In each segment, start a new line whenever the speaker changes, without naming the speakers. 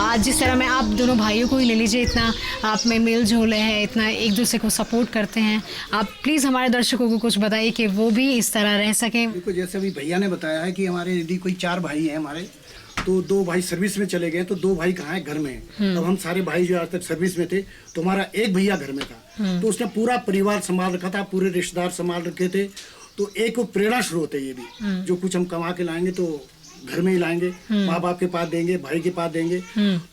आज जिस तरह मैं आप दोनों भाइयों को ही ले लीजिए, इतना आप में मेल जोल है, इतना एक दूसरे को सपोर्ट करते हैं, आप प्लीज़ हमारे दर्शकों को कुछ बताइए कि वो भी इस तरह रह सकें।
देखो, जैसे अभी भैया ने बताया है कि हमारे यदि कोई 4 भाई हैं हमारे, तो 2 भाई सर्विस में चले गए, तो 2 भाई कहाँ हैं? घर में हैं। अब हम सारे भाई जो आज तक सर्विस में थे, तो हमारा एक भैया घर में था, तो उसने पूरा परिवार संभाल रखा था, पूरे रिश्तेदार संभाल रखे थे। तो एक प्रेरणा स्रोत है ये भी, जो कुछ हम कमा के लाएंगे तो घर में ही लाएंगे, माँ बाप के पास देंगे, भाई के पास देंगे।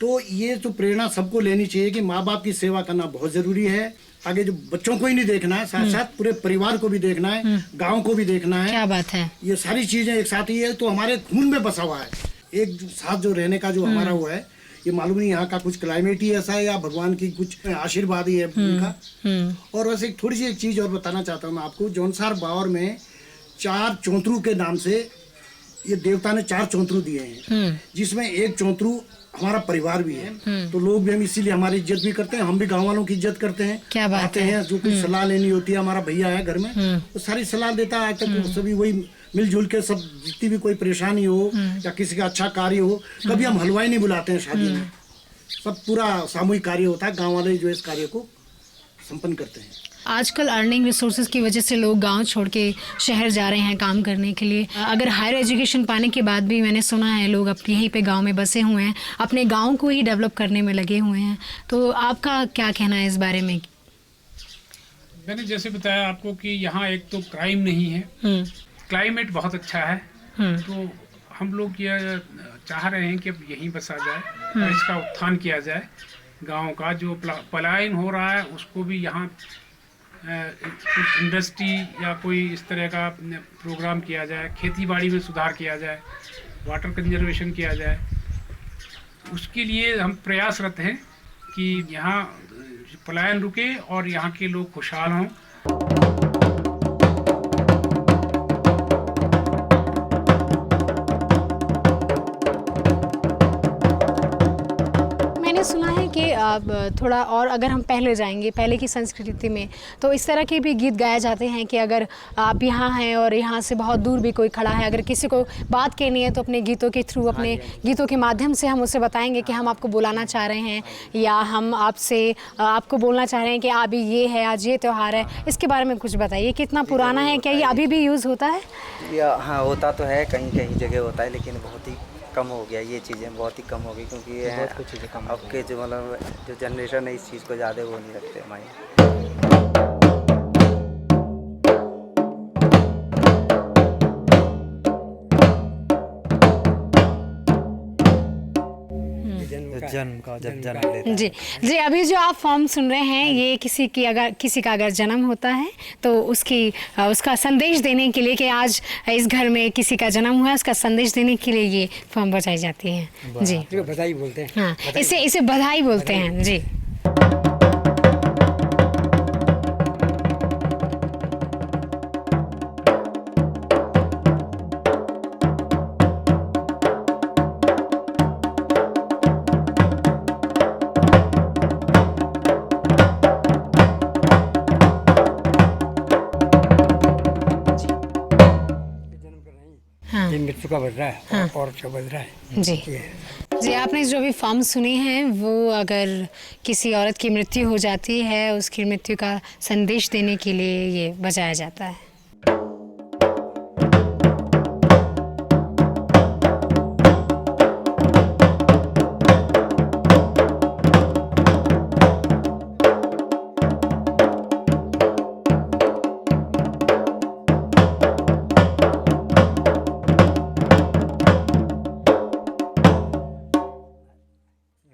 तो ये तो प्रेरणा सबको लेनी चाहिए कि माँ बाप की सेवा करना बहुत जरूरी है। आगे जो बच्चों को ही नहीं देखना है, साथ साथ पूरे परिवार को भी देखना है, गांव को भी देखना है।
क्या बात है, ये
सारी चीजें एक साथ ही है, तो हमारे खून में बसा हुआ है। एक साथ जो रहने का जो हमारा हुआ है, ये मालूम नहीं यहाँ का कुछ क्लाइमेट ही ऐसा है या भगवान की कुछ आशीर्वाद ही है उनका। और वैसे थोड़ी सी एक चीज और बताना चाहता हूँ मैं आपको। जौनसार बावर में 4 चौंतरू के नाम से ये देवता ने 4 चौंतरू दिए हैं, जिसमें एक चौंतरू हमारा परिवार भी है। तो लोग भी हम इसीलिए हमारी इज्जत भी करते हैं, हम भी गांव वालों की इज्जत करते हैं।
क्या बात
आते हैं, जो कुछ सलाह लेनी होती है, हमारा भैया है घर में, वो सारी सलाह देता है। आज तक सभी वही मिलजुल के सब, जितनी भी कोई परेशानी हो या किसी का अच्छा कार्य हो, कभी हम हलवाई नहीं बुलाते हैं शादी में, सब पूरा सामूहिक कार्य होता है। गाँव वाले जो इस कार्य को संपन्न करते हैं।
आजकल अर्निंग रिसोर्सेज की वजह से लोग गांव छोड़ के शहर जा रहे हैं काम करने के लिए। अगर हायर एजुकेशन पाने के बाद भी मैंने सुना है लोग अब यहीं पे गांव में बसे हुए हैं, अपने गांव को ही डेवलप करने में लगे हुए हैं। तो आपका क्या कहना है इस बारे में?
मैंने जैसे बताया आपको कि यहाँ एक तो क्राइम नहीं है, क्लाइमेट बहुत अच्छा है, तो हम लोग ये चाह रहे हैं कि अब यहीं बसा जाए और इसका उत्थान किया जाए। गाँव का जो पलायन हो रहा है उसको भी यहाँ कुछ इंडस्ट्री या कोई इस तरह का प्रोग्राम किया जाए, खेती बाड़ी में सुधार किया जाए, वाटर कंजर्वेशन किया जाए। उसके लिए हम प्रयासरत हैं कि यहाँ पलायन रुके और यहाँ के लोग खुशहाल हों।
सुना है कि थोड़ा और अगर हम पहले जाएंगे, पहले की संस्कृति में, तो इस तरह के भी गीत गाए जाते हैं कि अगर आप यहाँ हैं और यहाँ से बहुत दूर भी कोई खड़ा है, अगर किसी को बात कहनी है तो अपने गीतों के थ्रू, अपने गीतों के माध्यम से हम उसे बताएंगे कि हम आपको बुलाना चाह रहे हैं या हम आपको बोलना चाह रहे हैं कि अभी ये है, आज ये त्यौहार है। इसके बारे में कुछ बताइए, कितना पुराना है, क्या ये अभी भी यूज़ होता है?
हाँ, होता तो है, कहीं कहीं जगह होता है, लेकिन बहुत ही कम हो गया। ये चीज़ें बहुत ही कम हो गई, क्योंकि ये बहुत कुछ चीज़ें कम अब के जो मतलब जो जनरेशन है इस चीज़ को ज़्यादा वो नहीं रखते हमारे। जब जन्म लेता है।
जी, अभी जो आप फॉर्म सुन रहे हैं, ये किसी का अगर जन्म होता है तो उसका संदेश देने के लिए कि आज इस घर में किसी का जन्म हुआ है, उसका संदेश देने के लिए ये फॉर्म बजाई जाती है। जी,
बधाई बोलते हैं।
हाँ, इसे बधाई बोलते हैं। जी,
मृत्यु का बज रहा है और क्या बज रहा है।
जी, आपने जो भी फॉर्म सुने हैं वो अगर किसी औरत की मृत्यु हो जाती है, उसकी मृत्यु का संदेश देने के लिए ये बजाया जाता है।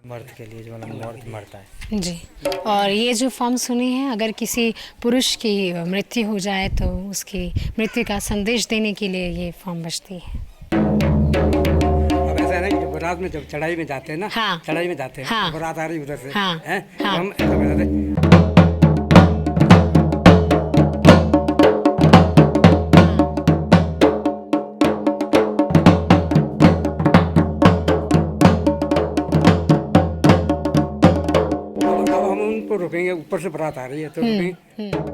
मर्द के लिए जो मर्द मरता है।
जी, और ये जो फॉर्म सुनी है, अगर किसी पुरुष की मृत्यु हो जाए तो उसकी मृत्यु का संदेश देने के लिए ये फॉर्म बजती है।
अब ऐसा है ना कि बारात में जब चढ़ाई में जाते हैं ना, चढ़ाई में जाते हैं, बारात आ रही उधर से, हम रुकेंगे, ऊपर से बारात आ रही है तो रुकेंगे।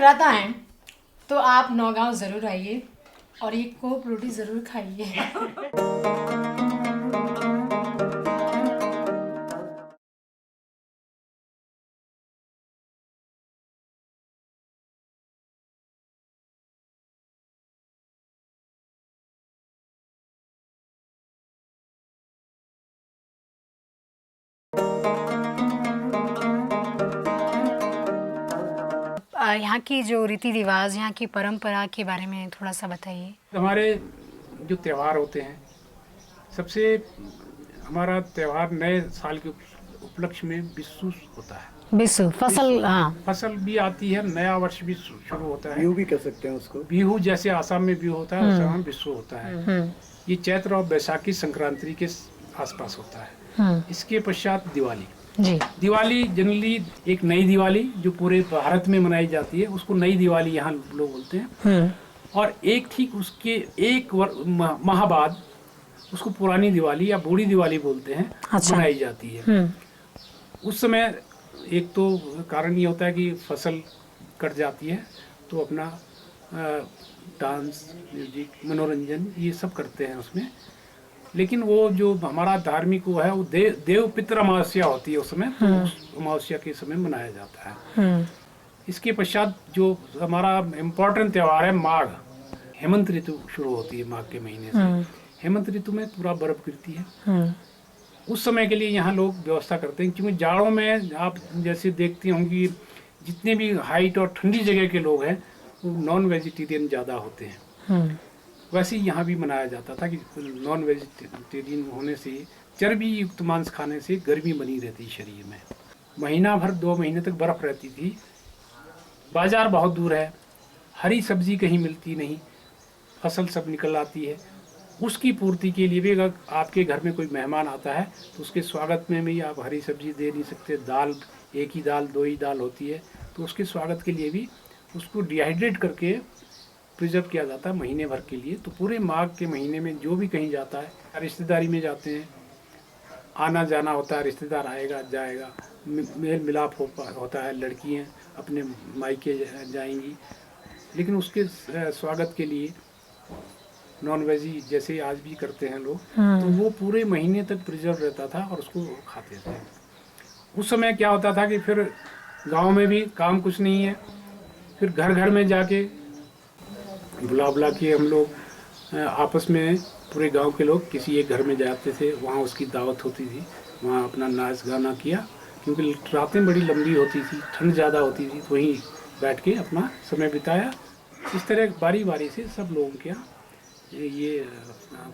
टकराता है तो आप नौगांव ज़रूर आइए और ये कोप रोटी ज़रूर खाइए। यहाँ की जो रीति रिवाज, यहाँ की परंपरा के बारे में थोड़ा सा बताइए।
हमारे जो त्यौहार होते हैं, सबसे हमारा त्यौहार नए साल के उपलक्ष्य में बिस्सू होता है।
बिस्सू फसल, हाँ
फसल भी आती है, नया वर्ष भी शुरू होता है।
बिहू भी कह सकते हैं उसको।
बिहू जैसे आसाम में बिहू होता है, वैसे बिस्सू होता है। ये चैत्र और बैसाखी संक्रांति के आसपास होता है। इसके पश्चात दिवाली।
जी।
दिवाली जनरली एक नई दिवाली जो पूरे भारत में मनाई जाती है, उसको नई दिवाली यहाँ लोग बोलते हैं। और एक ठीक उसके एक माह बाद उसको पुरानी दिवाली या बूढ़ी दिवाली बोलते हैं। अच्छा। मनाई जाती है। उस समय एक तो कारण ये होता है कि फसल कट जाती है, तो अपना डांस, म्यूजिक, मनोरंजन ये सब करते हैं उसमें। लेकिन वो जो हमारा धार्मिक वो है, वो देव पितृ अमावस्या होती है उस समय, तो उस अमावस्या के समय मनाया जाता है। इसके पश्चात जो हमारा इम्पोर्टेंट त्यौहार है माघ, हेमंत ऋतु शुरू होती है माघ के महीने से। हेमंत ऋतु में पूरा बर्फ गिरती है। उस समय के लिए यहाँ लोग व्यवस्था करते हैं, क्योंकि जाड़ों में आप जैसे देखती होंगी जितने भी हाइट और ठंडी जगह के लोग हैं वो नॉन वेजिटेरियन ज़्यादा होते हैं। वैसे ही यहाँ भी मनाया जाता था कि नॉन वेजिटेरियन होने से, चर्बी युक्त मांस खाने से गर्मी बनी रहती शरीर में। महीना भर 2 महीने तक बर्फ रहती थी। बाजार बहुत दूर है, हरी सब्जी कहीं मिलती नहीं, फसल सब निकल आती है। उसकी पूर्ति के लिए भी अगर आपके घर में कोई मेहमान आता है तो उसके स्वागत में भी आप हरी सब्जी दे नहीं सकते। दाल, एक ही दाल, 2 ही दाल होती है, तो उसके स्वागत के लिए भी उसको डिहाइड्रेट करके प्रिजर्व किया जाता है महीने भर के लिए। तो पूरे माघ के महीने में जो भी कहीं जाता है, रिश्तेदारी में जाते हैं, आना जाना होता है, रिश्तेदार आएगा जाएगा, मेल मिलाप होता है, लड़कियां अपने मायके जाएंगी। लेकिन उसके स्वागत के लिए नॉन वेजी जैसे आज भी करते हैं लोग, तो वो पूरे महीने तक प्रिजर्व रहता था और उसको खाते थे। उस समय क्या होता था कि फिर गांव में भी काम कुछ नहीं है, फिर घर घर में जाके बुला के हम लोग आपस में पूरे गांव के लोग किसी एक घर में जाते थे, वहाँ उसकी दावत होती थी, वहाँ अपना नाच गाना किया, क्योंकि रातें बड़ी लंबी होती थी, ठंड ज़्यादा होती थी, तो वहीं बैठ के अपना समय बिताया। इस तरह बारी बारी से सब लोगों के यहाँ ये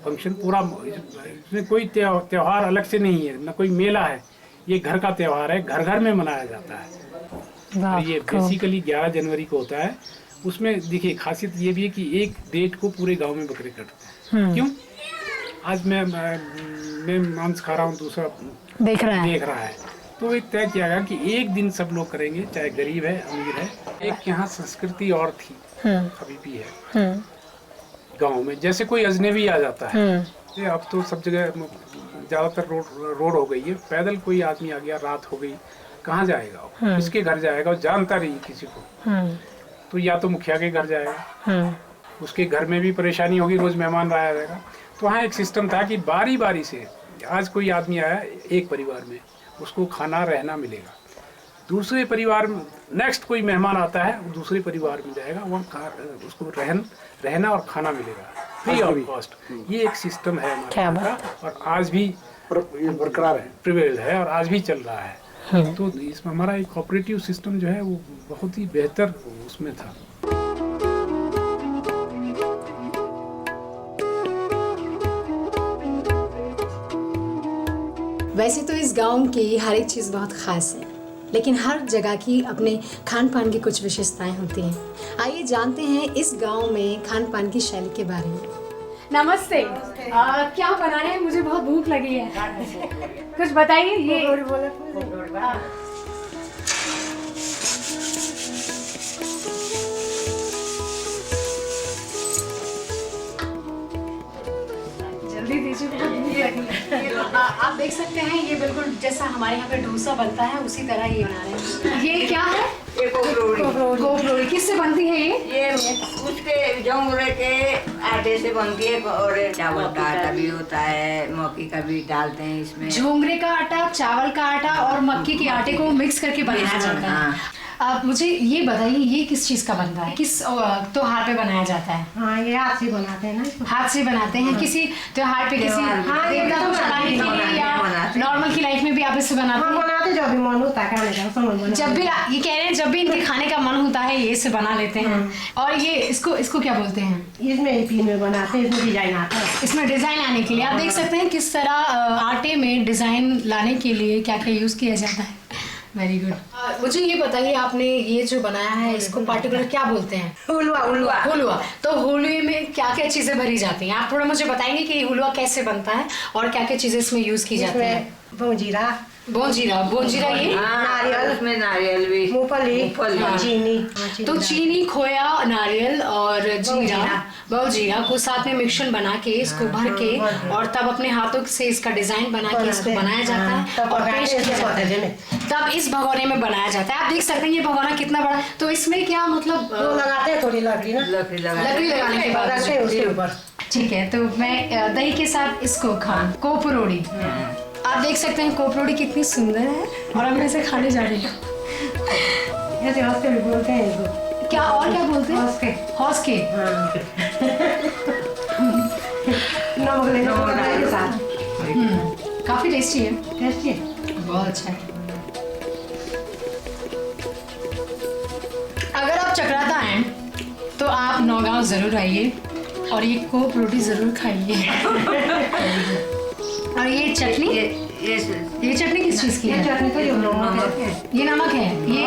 फंक्शन पूरा, इसमें कोई त्यौहार अलग से नहीं है, ना कोई मेला है, ये घर का त्यौहार है, घर घर में मनाया जाता है। और ये बेसिकली 11 जनवरी को होता है। उसमें देखिए खासियत ये भी है कि एक डेट को पूरे गांव में बकरे कटते हैं। क्यों? आज मैं मांस खा रहा हूँ, दूसरा देख रहा है, तो एक तय किया गया कि एक दिन सब लोग करेंगे, चाहे गरीब है अमीर है। एक यहाँ संस्कृति और थी, अभी भी है गांव में। जैसे कोई अजनबी आ जाता है, तो अब तो सब जगह ज़्यादातर रोड हो गई है, पैदल कोई आदमी आ गया, रात हो गई, कहाँ जाएगा, किसके घर जाएगा, वो जानता नहीं किसी को। तो या तो मुखिया के घर जाएगा, उसके घर में भी परेशानी होगी, रोज मेहमान आया जाएगा। तो वहाँ एक सिस्टम था कि बारी बारी से, आज कोई आदमी आया एक परिवार में, उसको खाना रहना मिलेगा। दूसरे परिवार में नेक्स्ट कोई मेहमान आता है, वो दूसरे परिवार में जाएगा, वहाँ उसको रहना और खाना मिलेगा फ्री ऑफ कॉस्ट। ये एक सिस्टम है हमारा, और आज भी बरकरार है, प्रिवेल है, और आज भी चल रहा है। तो इसमें हमारा एक कोऑपरेटिव सिस्टम जो है वो बहुत ही बेहतर उसमें था।
वैसे तो इस गांव की हर एक चीज़ बहुत ख़ास है, लेकिन हर जगह की अपने खान पान की कुछ विशेषताएं होती हैं। आइए जानते हैं इस गांव में खान पान की शैली के बारे में। नमस्ते। क्या बना रहे हैं? मुझे बहुत भूख लगी है, कुछ बताइए। ये जल्दी दीजिए, बहुत भूख लगी है। आप देख सकते हैं, ये बिल्कुल जैसा हमारे यहाँ पे डोसा बनता है उसी तरह ये बना रहे हैं। ये क्या है?
ये
कोपरोड़ी किससे बनती है
ये उसके जोंगरे के आटे से बनती है और चावल का आटा भी होता है, मक्की का भी डालते हैं इसमें।
झोंगरे का आटा, चावल का आटा और मक्की के आटे को मिक्स करके बनाया जाता है। आप मुझे ये बताइए ये किस चीज का बनता है, किस त्योहार पे बनाया जाता है?
हाँ, ये हाथ से बनाते हैं ना।
हाथ से बनाते हैं। किसी त्योहार पे, किसी देवता को चढ़ाने के लिए या नॉर्मल की लाइफ में भी आप इसे बनाते हैं?
बनाते जब भी मन होता है खाने का,
जब भी ये कह रहे हैं जब भी इनके खाने का मन होता है ये इसे बना लेते हैं। और ये इसको क्या बोलते हैं?
इसमें पिन में बनाते हैं, इसमें डिजाइन आता है।
इसमें डिजाइन आने के लिए आप देख सकते हैं किस तरह आटे में डिजाइन लाने के लिए क्या क्या यूज किया जाता है। Very good. मुझे ये बताइए आपने ये जो बनाया है इसको पार्टिकुलर क्या बोलते हैं? हुलवा। तो हुलवे में क्या क्या चीजें भरी जाती हैं? आप थोड़ा मुझे बताएंगे कि हुलवा कैसे बनता है और क्या क्या चीजें इसमें यूज की जाती है? बोंजीरा ये
नारियल, उसमें नारियल भी,
मूंगफली, चीनी।
तो चीनी, खोया, नारियल और जीरा को साथ में मिक्सचर बना के इसको भर के और तब अपने हाथों से इसका डिजाइन बना के इसको बनाया जाता है और पेश किया जाता है। तब इस भगोने में बनाया जाता है। आप देख सकते हैं ये भगोना कितना बड़ा। तो इसमें क्या मतलब
लगाते हैं थोड़ी लकड़ी
लगाने के बाद
उसके ऊपर।
ठीक है, तो मैं दही के साथ इसको कोपरोड़ी। आप देख सकते हैं कोपरोड़ी कितनी सुंदर है और हम इसे खाने जा रहे हैं।
ऐसे हौसके भी बोलते हैं इसको।
क्या और क्या बोलते हैं? हौसके।
नमक के साथ।
काफी टेस्टी है।
बहुत
अच्छा है। अगर आप चक्राता हैं तो आप नौगांव जरूर आइए और ये कोपरोड़ी जरूर खाइए। और ये चटनी, ये चटनी किस चीज की है? ये नमक है, ये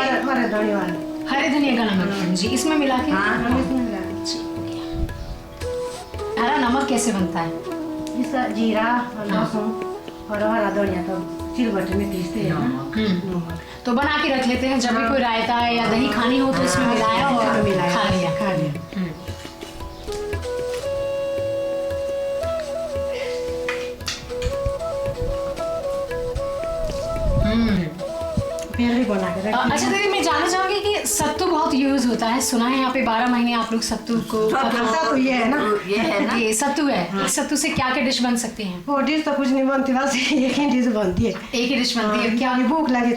हरे धनिया का नमक है जी, इसमें मिला के। हरा नमक कैसे बनता है?
इसका जीरा लहसुन और हरा धनिया तो सिलबट्टे में पीसते हैं।
तो बना के रख लेते हैं, जब भी कोई रायता है या दही खानी हो तो इसमें मिलाया और खा लिया। अच्छा दीदी, मैं जानना चाहूंगी कि सत्तू बहुत यूज होता है, सुना है यहाँ पे 12 महीने आप लोग सत्तू को।
ये है ना,
ये सत्तू है। इस सत्तू से क्या क्या डिश बन सकती है?
वो डिश तो कुछ नहीं बनती, बस एक ही डिश बनती है।
एक ही डिश बनती है? क्या
भूख लगे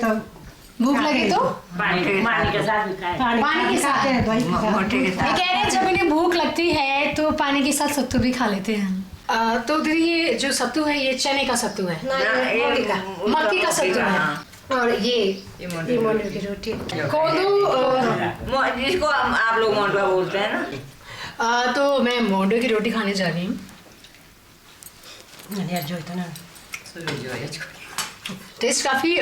तो
पानी के साथ
दही के साथ। ये कह रहे हैं जब इन्हें भूख लगती है तो पानी के साथ सत्तू भी खा लेते हैं। तो दीदी ये जो सत्तू है ये चने का सत्तू है? मक्की का सत्तू है। और ये मोंडे की रोटी, कोदो,
जिसको आप लोग मोंडवा बोलते हैं ना।
तो मैं मोंडे की रोटी खाने जा रही हूँ। टेस्ट काफी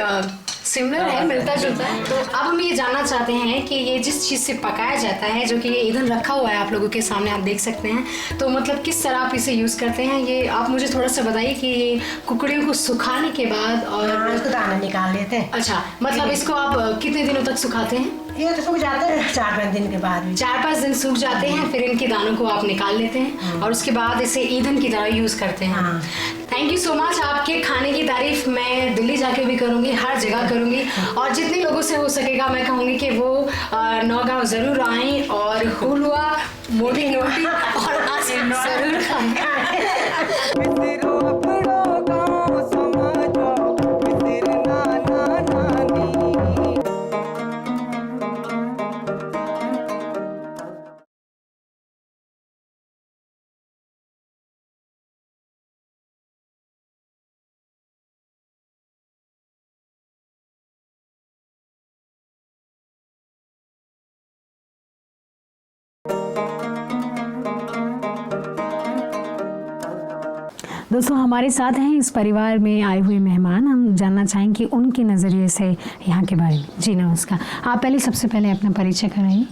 सिमिलर है, मिलता जुलता है। तो अब हम ये जानना चाहते हैं कि ये जिस चीज़ से पकाया जाता है, जो कि ये ईंधन रखा हुआ है आप लोगों के सामने, आप देख सकते हैं, तो मतलब किस तरह आप इसे यूज़ करते हैं, ये आप मुझे थोड़ा सा बताइए कि ये कुकड़ियों को सुखाने के बाद और
इसको दाना निकाल लेते हैं।
अच्छा, मतलब इसको आप कितने दिनों तक सुखाते हैं?
ये तो सूख जाते हैं 4-5 दिन के बाद।
4-5 दिन सूख जाते हैं, फिर इनके दानों को आप निकाल लेते हैं और उसके बाद इसे ईंधन की तरह यूज़ करते हैं। Thank you so much. आपके खाने की तारीफ मैं दिल्ली जाके भी करूँगी, हर जगह करूँगी और जितने लोगों से हो सकेगा मैं कहूँगी कि वो नौगांव ज़रूर आएँ और हुलवा, मोटी रोटी और आइसक्रीम ज़रूर खाएं। दोस्तों हमारे साथ हैं इस परिवार में आए हुए मेहमान, हम जानना चाहेंगे कि उनके नज़रिए से यहाँ के बारे में। जी नमस्कार। आप सबसे पहले अपना परिचय कराइए।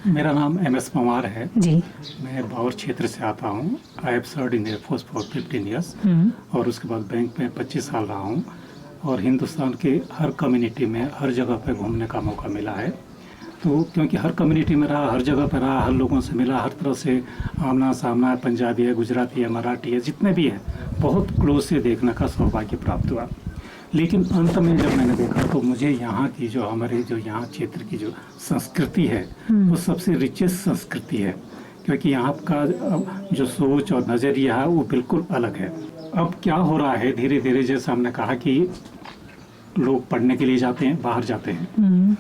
मेरा नाम MS पवार है
जी।
मैं भावर क्षेत्र से आता हूँ। I have served in air force for 15 years और उसके बाद बैंक में 25 साल रहा हूँ और हिंदुस्तान के हर कम्युनिटी में हर जगह पे घूमने का मौका मिला है। तो क्योंकि हर कम्युनिटी में रहा, हर जगह पर रहा, हर लोगों से मिला, हर तरह से आमना सामना, पंजाबी है, गुजराती है, मराठी है, जितने भी है, बहुत क्लोज से देखने का सौभाग्य प्राप्त हुआ। लेकिन अंत में जब मैंने देखा तो मुझे यहाँ की जो हमारे जो यहाँ क्षेत्र की जो संस्कृति है वो सबसे रिचेस्ट संस्कृति है, क्योंकि यहाँ का जो सोच और नज़रिया है वो बिल्कुल अलग है। अब क्या हो रहा है धीरे धीरे, जैसे हमने कहा कि लोग पढ़ने के लिए जाते हैं, बाहर जाते हैं,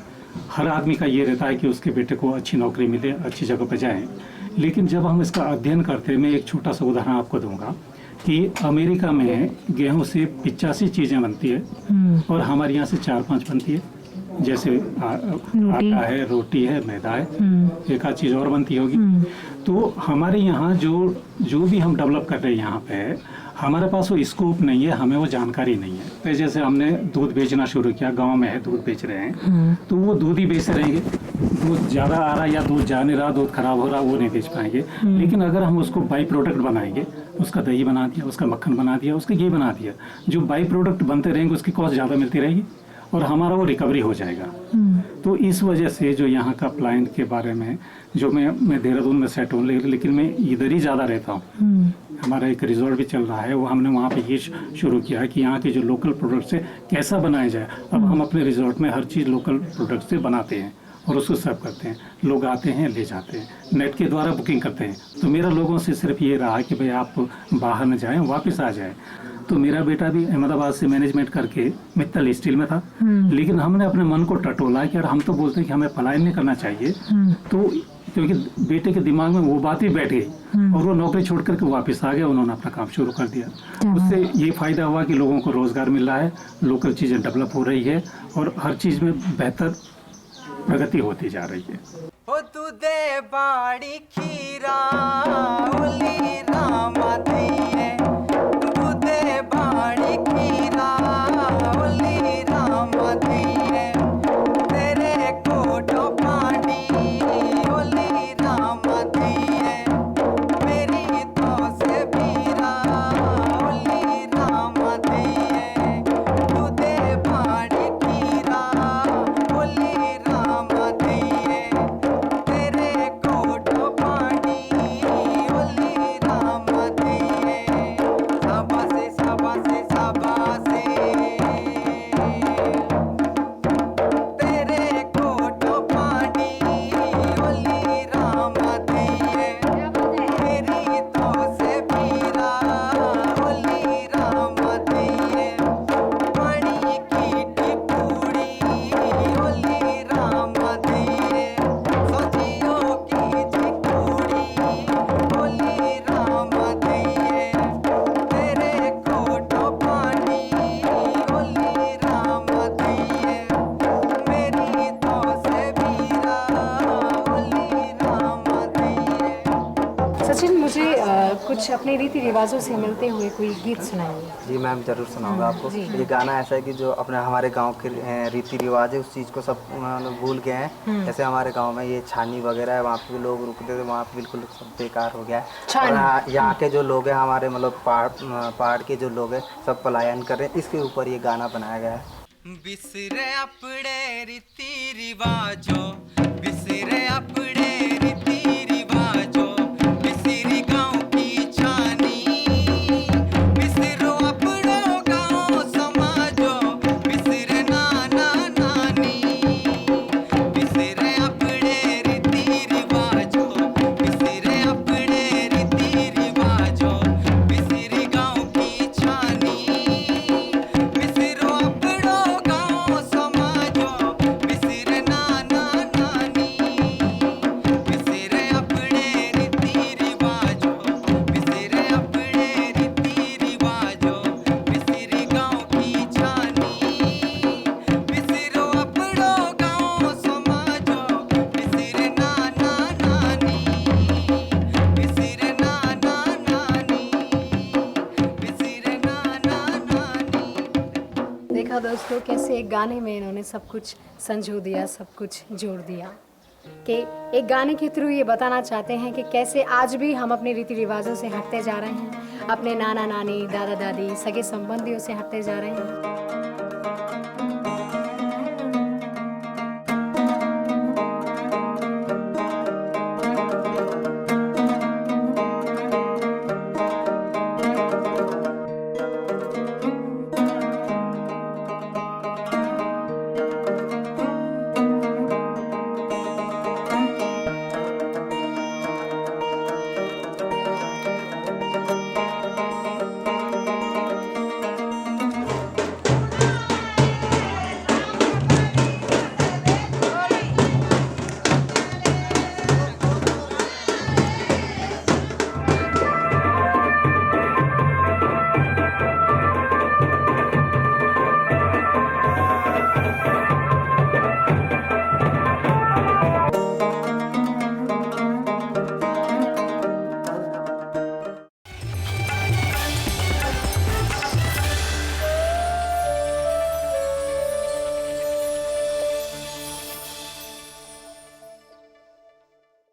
हर आदमी का ये रहता है कि उसके बेटे को अच्छी नौकरी मिले, अच्छी जगह पर जाएं। लेकिन जब हम इसका अध्ययन करते हैं, मैं एक छोटा सा उदाहरण आपको दूंगा कि अमेरिका में गेहूं से 85 चीज़ें बनती है और हमारे यहाँ से 4-5 बनती है। जैसे आटा है, रोटी है, मैदा है, एक आध चीज़ और बनती होगी। तो हमारे यहाँ जो भी हम डेवलप कर रहे हैं यहाँ पे, हमारे पास वो स्कोप नहीं है, हमें वो जानकारी नहीं है। तो जैसे हमने दूध बेचना शुरू किया, गांव में है, दूध बेच रहे हैं, तो वो दूध ही बेच रहेंगे। दूध ज़्यादा आ रहा या दूध जा नहीं रहा, दूध खराब हो रहा, वो नहीं बेच पाएंगे। लेकिन अगर हम उसको बाई प्रोडक्ट बनाएंगे, उसका दही बना दिया, उसका मक्खन बना दिया, उसका घी बना दिया, जो बाई प्रोडक्ट बनते रहेंगे उसकी कॉस्ट ज़्यादा मिलती रहेगी और हमारा वो रिकवरी हो जाएगा। तो इस वजह से जो यहाँ का प्लान के बारे में, जो मैं देहरादून में सेट हूँ, लेकिन मैं इधर ही ज़्यादा रहता हूँ। हमारा एक रिजॉर्ट भी चल रहा है, वो हमने वहाँ पे ये शुरू किया है कि यहाँ के जो लोकल प्रोडक्ट से कैसा बनाया जाए। अब हम अपने रिजॉर्ट में हर चीज़ लोकल प्रोडक्ट से बनाते हैं और उसको सर्व करते हैं। लोग आते हैं, ले जाते हैं, नेट के द्वारा बुकिंग करते हैं। तो मेरा लोगों से सिर्फ ये रहा कि भाई आप बाहर न जाएं, वापस आ जाएं। तो मेरा बेटा भी अहमदाबाद से मैनेजमेंट करके मित्तल स्टील में था, लेकिन हमने अपने मन को टटोला कि यार हम तो बोलते हैं कि हमें पलायन नहीं करना चाहिए। तो क्योंकि बेटे के दिमाग में वो बात ही बैठ गई और वो नौकरी छोड़ करके वापस आ गया, उन्होंने अपना काम शुरू कर दिया। उससे ये फायदा हुआ कि लोगों को रोजगार मिल रहा है, लोकल चीज़ें डेवलप हो रही है और हर चीज़ में बेहतर प्रगति होती जा रही है।
हो तू दे बाड़ी खीरा ओली रामा दिए, तू दे बाड़ी खीरा ओली रामा दिए, तेरे कोठो पानी ओली रामा दिए, मेरी तो से बीरा ओली रामा दिए, तू दे बाड़ी खीरा ओली रामा दिए, तेरे कोठो पानी ओली रामा दिए, शाबाशे शाबाशे शाबाशे, तेरे कोठो पानी ओली रामा दिए, मेरी तो से बीरा ओली रामा दिए, पानी की टिपूड़ी ओली रामा दिए, सोचियो की चिकूड़ी ओली रामा दिए, तेरे कोठो पानी ओली रामा दिए, मेरी तो से बीरा ओली रामा दिए।
सचिन, मुझे कुछ अपने रीति रिवाजों से मिलते हुए कोई गीत सुनाइए।
जी मैम, जरूर सुनाऊंगा आपको। ये गाना ऐसा है कि जो अपने हमारे गांव के रीति रिवाज है, उस चीज़ को सब भूल गए हैं। जैसे हमारे गांव में ये छानी वगैरह है, वहाँ पे लोग रुकते थे, वहाँ पे बिल्कुल सब बेकार हो गया है। और यहाँ के जो लोग हैं हमारे, मतलब पहाड़ के जो लोग हैं, सब पलायन कर रहे हैं। इसके ऊपर ये गाना बनाया गया है। बिसरे अपने रीति रिवाजों, बिसरे अपने रीति रिवाजों, बिसरी गांव की छानी, बिसरो अपनो गांव समाजो, बिसरे नाना नानी, बिसरे अपने रीति रिवाजों, बिसरे अपने रीति रिवाजों, बिसरी गांव की छानी, बिसरो अपनो गांव समाजो, बिसरे नाना नानी, बिसरे अपने रीति रिवाजों, बिसरे अपने रीति रिवाजों, बिसरी गांव की छानी, बिसरो अपनो गांव समाजो, बिसरे नाना नानी, बिसरे नाना नानी, बिसरे नाना नानी।
देखा दोस्तों, कैसे एक गाने में इन्होंने सब कुछ संजो दिया, सब कुछ जोड़ दिया। कि एक गाने के थ्रू ये बताना चाहते हैं कि कैसे आज भी हम अपने रीति रिवाजों से हटते जा रहे हैं, अपने नाना नानी, दादा दादी, सगे संबंधियों से हटते जा रहे हैं।